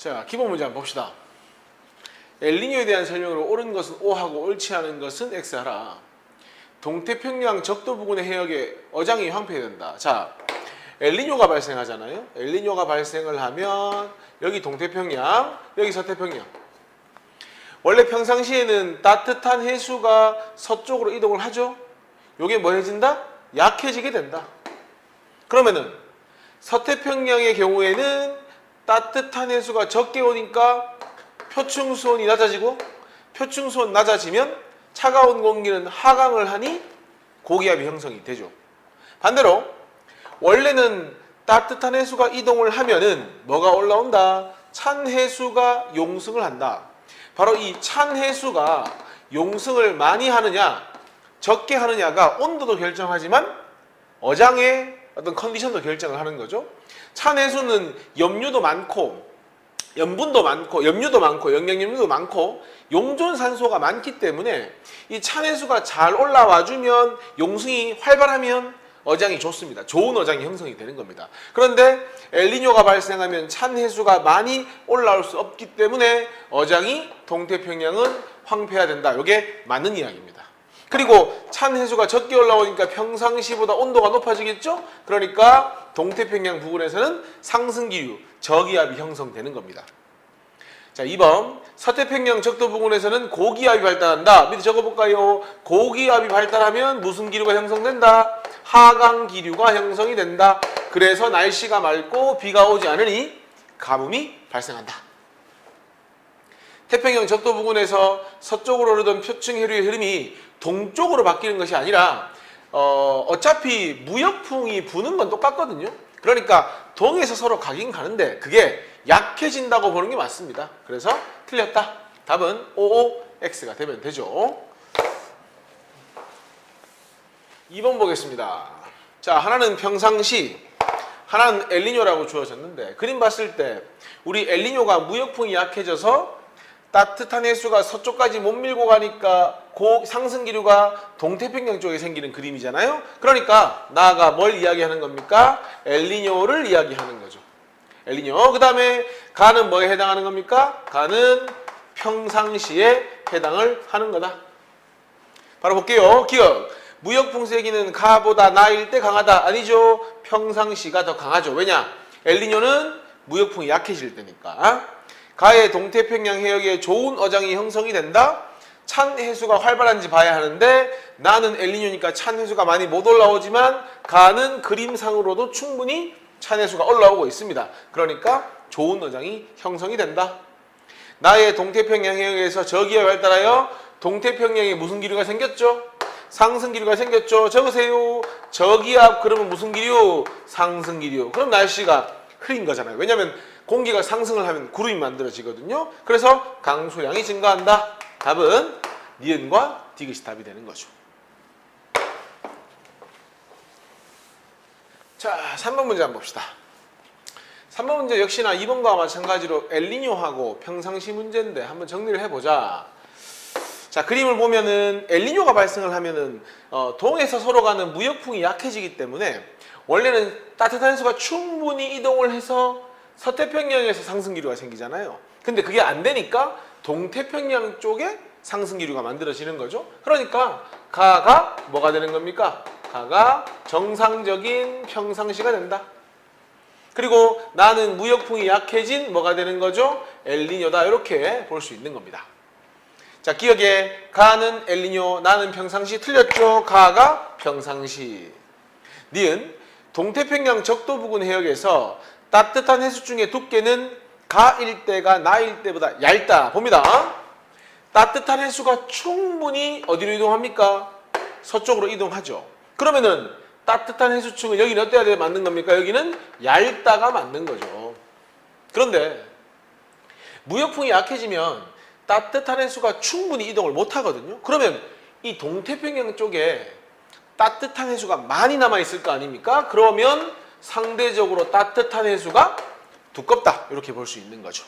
자, 기본 문제 한번 봅시다. 엘니뇨에 대한 설명으로 옳은 것은 O하고 옳지 않은 것은 X 하라. 동태평양 적도 부근의 해역에 어장이 황폐된다. 자, 엘니뇨가 발생하잖아요. 엘니뇨가 발생을 하면 여기 동태평양, 여기 서태평양. 원래 평상시에는 따뜻한 해수가 서쪽으로 이동을 하죠. 요게 뭐 해진다? 약해지게 된다. 그러면은 서태평양의 경우에는 따뜻한 해수가 적게 오니까 표층수온이 낮아지고, 표층수온 낮아지면 차가운 공기는 하강을 하니 고기압이 형성이 되죠. 반대로 원래는 따뜻한 해수가 이동을 하면은 뭐가 올라온다? 찬 해수가 용승을 한다. 바로 이 찬 해수가 용승을 많이 하느냐 적게 하느냐가 온도도 결정하지만 어장의 어떤 컨디션도 결정을 하는 거죠. 찬 해수는 염류도 많고 염분도 많고 염류도 많고 영양염류도 많고 용존산소가 많기 때문에 이 찬 해수가 잘 올라와 주면 용승이 활발하면 어장이 좋습니다. 좋은 어장이 형성이 되는 겁니다. 그런데 엘니뇨가 발생하면 찬 해수가 많이 올라올 수 없기 때문에 어장이 동태평양은 황폐해야 된다. 이게 맞는 이야기입니다. 그리고 찬 해수가 적게 올라오니까 평상시보다 온도가 높아지겠죠? 그러니까 동태평양 부근에서는 상승기류, 저기압이 형성되는 겁니다. 자, 2번 서태평양 적도 부근에서는 고기압이 발달한다. 밑에 적어볼까요? 고기압이 발달하면 무슨 기류가 형성된다? 하강기류가 형성이 된다. 그래서 날씨가 맑고 비가 오지 않으니 가뭄이 발생한다. 태평양 적도 부근에서 서쪽으로 흐르던 표층해류의 흐름이 동쪽으로 바뀌는 것이 아니라 어차피 무역풍이 부는 건 똑같거든요. 그러니까 동에서 서로 가긴 가는데 그게 약해진다고 보는 게 맞습니다. 그래서 틀렸다. 답은 OOX가 되면 되죠. 2번 보겠습니다. 자, 하나는 평상시, 하나는 엘니뇨라고 주어졌는데 그림 봤을 때 우리 엘니뇨가 무역풍이 약해져서 따뜻한 해수가 서쪽까지 못 밀고 가니까 상승기류가 동태평양 쪽에 생기는 그림이잖아요. 그러니까 나아가 뭘 이야기하는 겁니까? 엘니뇨를 이야기하는 거죠. 엘니뇨. 그 다음에 가는 뭐에 해당하는 겁니까? 가는 평상시에 해당을 하는 거다. 바로 볼게요. 기억. 무역풍 세기는 가보다 나일 때 강하다. 아니죠. 평상시가 더 강하죠. 왜냐? 엘니뇨는 무역풍이 약해질 때니까. 가의 동태평양 해역에 좋은 어장이 형성이 된다. 찬 해수가 활발한지 봐야 하는데 나는 엘니뇨니까 찬 해수가 많이 못 올라오지만 가는 그림상으로도 충분히 찬 해수가 올라오고 있습니다. 그러니까 좋은 어장이 형성이 된다. 나의 동태평양 해역에서 저기압이 발달하여 동태평양에 무슨 기류가 생겼죠? 상승기류가 생겼죠. 적으세요. 저기압 그러면 무슨 기류? 상승기류. 그럼 날씨가 흐린 거잖아요. 왜냐하면 공기가 상승을 하면 구름이 만들어지거든요. 그래서 강수량이 증가한다. 답은 니은과 디귿이 답이 되는 거죠. 자, 3번 문제 한번 봅시다. 3번 문제 역시나 2번과 마찬가지로 엘니뇨하고 평상시 문제인데 한번 정리를 해보자. 자, 그림을 보면은 엘니뇨가 발생을 하면은 동에서 서로 가는 무역풍이 약해지기 때문에 원래는 따뜻한 해수가 충분히 이동을 해서 서태평양에서 상승기류가 생기잖아요. 근데 그게 안 되니까 동태평양 쪽에 상승기류가 만들어지는 거죠. 그러니까 가가 뭐가 되는 겁니까? 가가 정상적인 평상시가 된다. 그리고 나는 무역풍이 약해진 뭐가 되는 거죠? 엘니뇨다. 이렇게 볼 수 있는 겁니다. 자, 기억에 가는 엘니뇨, 나는 평상시. 틀렸죠? 가가 평상시. 니은 동태평양 적도 부근 해역에서 따뜻한 해수 중의 두께는 가 일대가 나 일대보다 얇다. 봅니다. 따뜻한 해수가 충분히 어디로 이동합니까? 서쪽으로 이동하죠. 그러면은 따뜻한 해수층은 여기는 어때야 돼? 맞는 겁니까? 여기는 얇다가 맞는 거죠. 그런데 무역풍이 약해지면 따뜻한 해수가 충분히 이동을 못 하거든요. 그러면 이 동태평양 쪽에 따뜻한 해수가 많이 남아있을 거 아닙니까? 그러면 상대적으로 따뜻한 해수가 두껍다. 이렇게 볼 수 있는 거죠.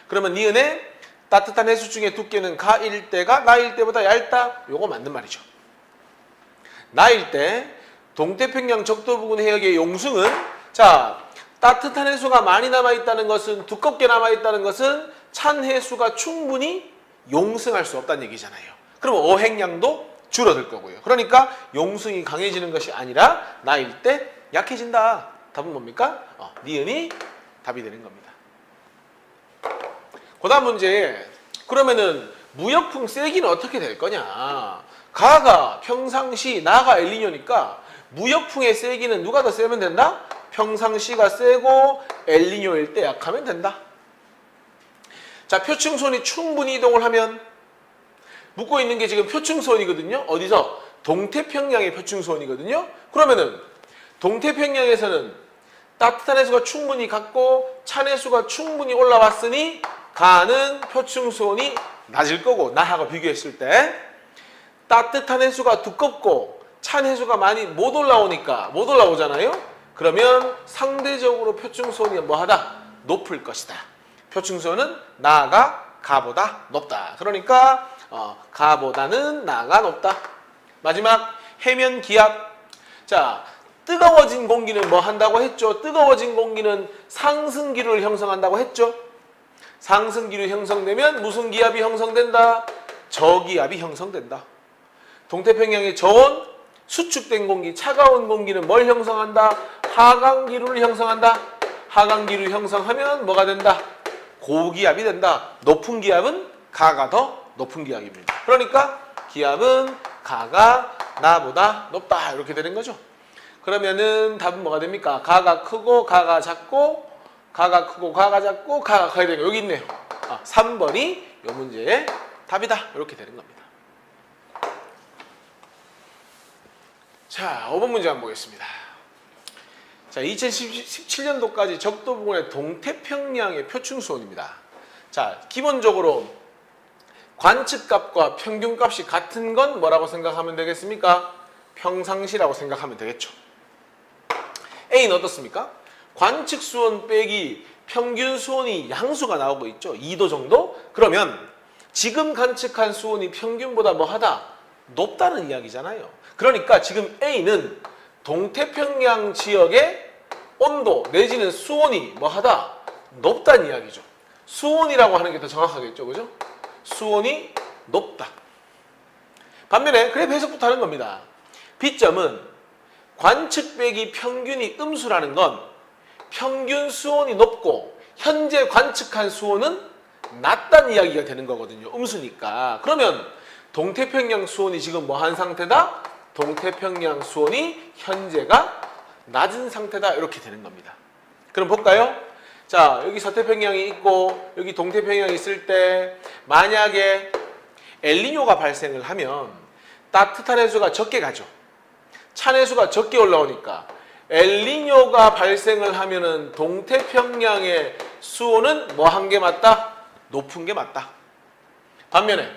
그러면 니은의 따뜻한 해수 중에 두께는 가 일대가 나 일대보다 얇다. 요거 맞는 말이죠. 나 일대 동태평양 적도 부근 해역의 용승은 자 따뜻한 해수가 많이 남아있다는 것은, 두껍게 남아있다는 것은 찬 해수가 충분히 용승할 수 없다는 얘기잖아요. 그러면 어획량도 줄어들 거고요. 그러니까 용승이 강해지는 것이 아니라 나일 때 약해진다. 답은 뭡니까? 니은이 답이 되는 겁니다. 그 다음 문제. 그러면은 무역풍 세기는 어떻게 될 거냐? 가가 평상시, 나가 엘니뇨니까 무역풍의 세기는 누가 더 세면 된다? 평상시가 세고 엘니뇨일 때 약하면 된다. 자, 표층수온이 충분히 이동을 하면, 묻고 있는 게 지금 표층수온이거든요. 어디서? 동태평양의 표층수온이거든요. 그러면은 동태평양에서는 따뜻한 해수가 충분히 갔고 찬 해수가 충분히 올라왔으니 가는 표층수온이 낮을 거고, 나하고 비교했을 때 따뜻한 해수가 두껍고 찬 해수가 많이 못 올라오잖아요. 그러면 상대적으로 표층수온이 뭐하다? 높을 것이다. 표층수온은 나가 가보다 높다. 그러니까 가보다는 나가 높다. 마지막 해면 기압. 자, 뜨거워진 공기는 뭐 한다고 했죠? 뜨거워진 공기는 상승기류를 형성한다고 했죠? 상승기류 형성되면 무슨 기압이 형성된다? 저기압이 형성된다. 동태평양의 저온, 수축된 공기, 차가운 공기는 뭘 형성한다? 하강기류를 형성한다. 하강기류 형성하면 뭐가 된다? 고기압이 된다. 높은 기압은 가가 더 높은 기압입니다. 그러니까 기압은 가가 나보다 높다. 이렇게 되는 거죠. 그러면은 답은 뭐가 됩니까? 가가 크고 가가 작고, 가가 크고 가가 작고, 가가 커야 되는 거 여기 있네요. 3번이 이 문제의 답이다. 이렇게 되는 겁니다. 자, 5번 문제 한번 보겠습니다. 자, 2017년도까지 적도 부근의 동태평양의 표층수온입니다. 자, 기본적으로 관측값과 평균값이 같은 건 뭐라고 생각하면 되겠습니까? 평상시라고 생각하면 되겠죠. A는 어떻습니까? 관측수온 빼기 평균수온이 양수가 나오고 있죠. 2도 정도? 그러면 지금 관측한 수온이 평균보다 뭐하다? 높다는 이야기잖아요. 그러니까 지금 A는 동태평양 지역의 온도 내지는 수온이 뭐하다? 높다는 이야기죠. 수온이라고 하는 게 더 정확하겠죠. 그죠? 수온이 높다. 반면에 그래 해석부터 하는 겁니다. B점은 관측 빼기 평균이 음수라는 건 평균 수온이 높고 현재 관측한 수온은 낮다는 이야기가 되는 거거든요. 음수니까. 그러면 동태평양 수온이 지금 뭐 한 상태다? 동태평양 수온이 현재가 낮은 상태다. 이렇게 되는 겁니다. 그럼 볼까요? 자, 여기 서태평양이 있고 여기 동태평양이 있을 때 만약에 엘니뇨가 발생을 하면 따뜻한 해수가 적게 가죠. 찬 해수가 적게 올라오니까 엘니뇨가 발생을 하면은 동태평양의 수온은 뭐 한 게 맞다? 높은 게 맞다. 반면에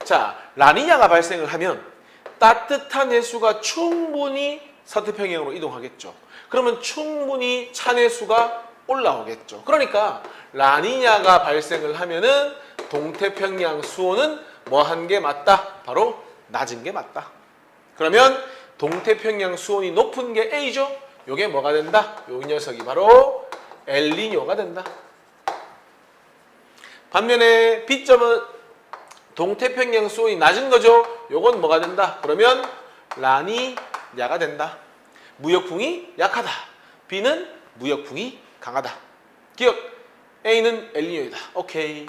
자, 라니냐가 발생을 하면 따뜻한 해수가 충분히 서태평양으로 이동하겠죠. 그러면 충분히 찬 해수가 올라오겠죠. 그러니까 라니냐가 발생을 하면은 동태평양 수온은 뭐 한 게 맞다? 바로 낮은 게 맞다. 그러면 동태평양 수온이 높은 게 A죠. 요게 뭐가 된다? 요 녀석이 바로 엘니뇨가 된다. 반면에 B점은 동태평양 수온이 낮은 거죠. 요건 뭐가 된다? 그러면 라니냐가 된다. 무역풍이 약하다. B는 무역풍이 강하다. 기억. A는 엘니뇨이다. 오케이.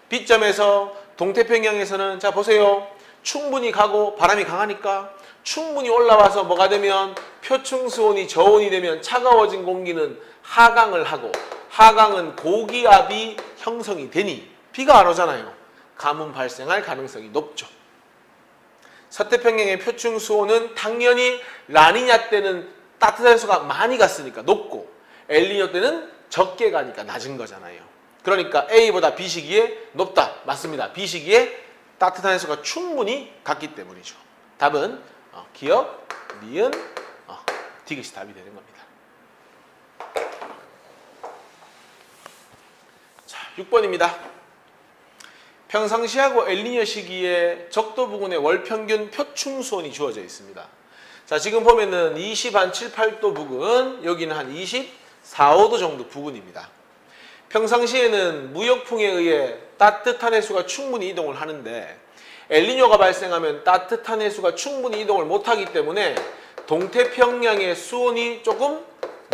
B점에서 동태평양에서는 자 보세요. 충분히 가고 바람이 강하니까 충분히 올라와서 뭐가 되면 표층수온이 저온이 되면 차가워진 공기는 하강을 하고 하강은 고기압이 형성이 되니 비가 안 오잖아요. 가뭄 발생할 가능성이 높죠. 서태평양의 표층수온은 당연히 라니냐 때는 따뜻한 해수가 많이 갔으니까 높고 엘니뇨 때는 적게 가니까 낮은 거잖아요. 그러니까 A보다 B 시기에 높다. 맞습니다. B 시기에 따뜻한 해수가 충분히 갔기 때문이죠. 답은 기억, 니은, 디귿이 답이 되는 겁니다. 자, 6번입니다. 평상시하고 엘니뇨 시기에 적도 부근의 월평균 표충수온이 주어져 있습니다. 자, 지금 보면은 20한 7, 8도 부근, 여기는 한 24, 5도 정도 부근입니다. 평상시에는 무역풍에 의해 따뜻한 해수가 충분히 이동을 하는데 엘니뇨가 발생하면 따뜻한 해수가 충분히 이동을 못하기 때문에 동태평양의 수온이 조금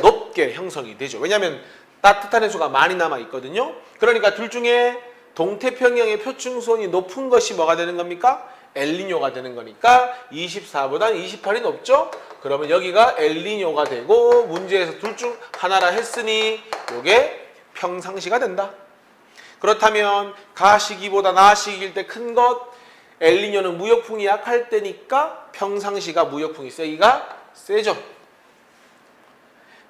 높게 형성이 되죠. 왜냐하면 따뜻한 해수가 많이 남아 있거든요. 그러니까 둘 중에 동태평양의 표층 수온이 높은 것이 뭐가 되는 겁니까? 엘니뇨가 되는 거니까 24보다 28이 높죠? 그러면 여기가 엘니뇨가 되고 문제에서 둘 중 하나라 했으니 이게 평상시가 된다. 그렇다면 가시기보다 나시기일 때 큰 것, 엘니뇨는 무역풍이 약할 때니까 평상시가 무역풍이 세기가 세죠.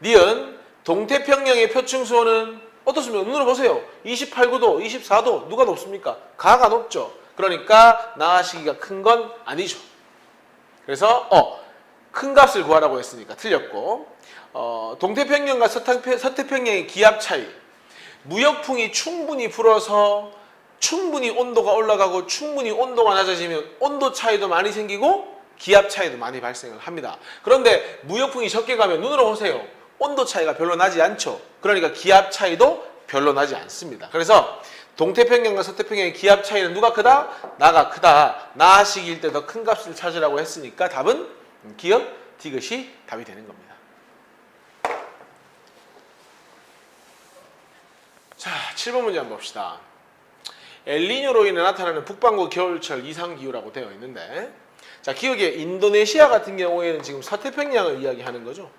니은 동태평양의 표층 수온은 어떻습니까? 눈으로 보세요. 28, 9도, 24도 누가 높습니까? 가가 높죠. 그러니까 나시기가 큰 건 아니죠. 그래서 큰 값을 구하라고 했으니까 틀렸고 동태평양과 서태평양의 기압 차이, 무역풍이 충분히 불어서 충분히 온도가 올라가고 충분히 온도가 낮아지면 온도 차이도 많이 생기고 기압 차이도 많이 발생을 합니다. 그런데 무역풍이 적게 가면 눈으로 보세요. 온도 차이가 별로 나지 않죠. 그러니까 기압 차이도 별로 나지 않습니다. 그래서 동태평양과 서태평양의 기압 차이는 누가 크다? 나가 크다. 나시기일 때 더 큰 값을 찾으라고 했으니까 답은 기억, 디귿이 답이 되는 겁니다. 자, 7번 문제 한번 봅시다. 엘니뇨로 인해 나타나는 북반구 겨울철 이상기후라고 되어 있는데, 자, 기억에 인도네시아 같은 경우에는 지금 서태평양을 이야기하는 거죠.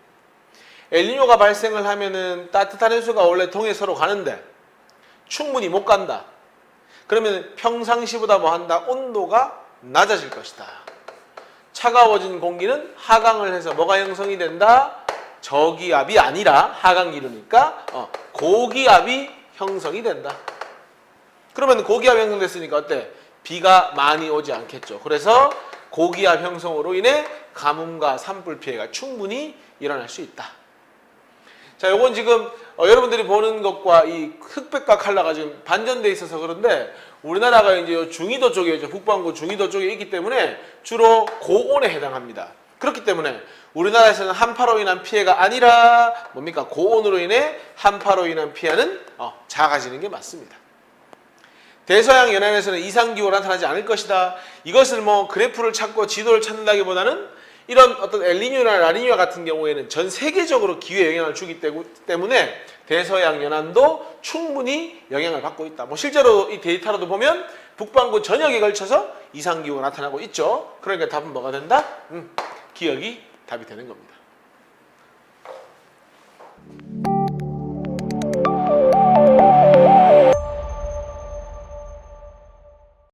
엘니뇨가 발생을 하면은 따뜻한 해수가 원래 동해서로 가는데 충분히 못 간다. 그러면 평상시보다 뭐 한다? 온도가 낮아질 것이다. 차가워진 공기는 하강을 해서 뭐가 형성이 된다? 저기압이 아니라 하강기류니까 고기압이 형성이 된다. 그러면 고기압 형성됐으니까 어때? 비가 많이 오지 않겠죠. 그래서 고기압 형성으로 인해 가뭄과 산불 피해가 충분히 일어날 수 있다. 자, 요건 지금 여러분들이 보는 것과 이 흑백과 컬러가 지금 반전돼 있어서 그런데 우리나라가 이제 중위도 쪽에 북반구 중위도 쪽에 있기 때문에 주로 고온에 해당합니다. 그렇기 때문에 우리나라에서는 한파로 인한 피해가 아니라 뭡니까? 고온으로 인해 한파로 인한 피해는 작아지는 게 맞습니다. 대서양 연안에서는 이상기후가 나타나지 않을 것이다. 이것을 뭐 그래프를 찾고 지도를 찾는다기보다는 이런 어떤 엘니뇨나 라니뇨 같은 경우에는 전 세계적으로 기후에 영향을 주기 때문에 대서양 연안도 충분히 영향을 받고 있다. 뭐 실제로 이 데이터로도 보면 북반구 전역에 걸쳐서 이상기후가 나타나고 있죠. 그러니까 답은 뭐가 된다? 기억이 답이 되는 겁니다.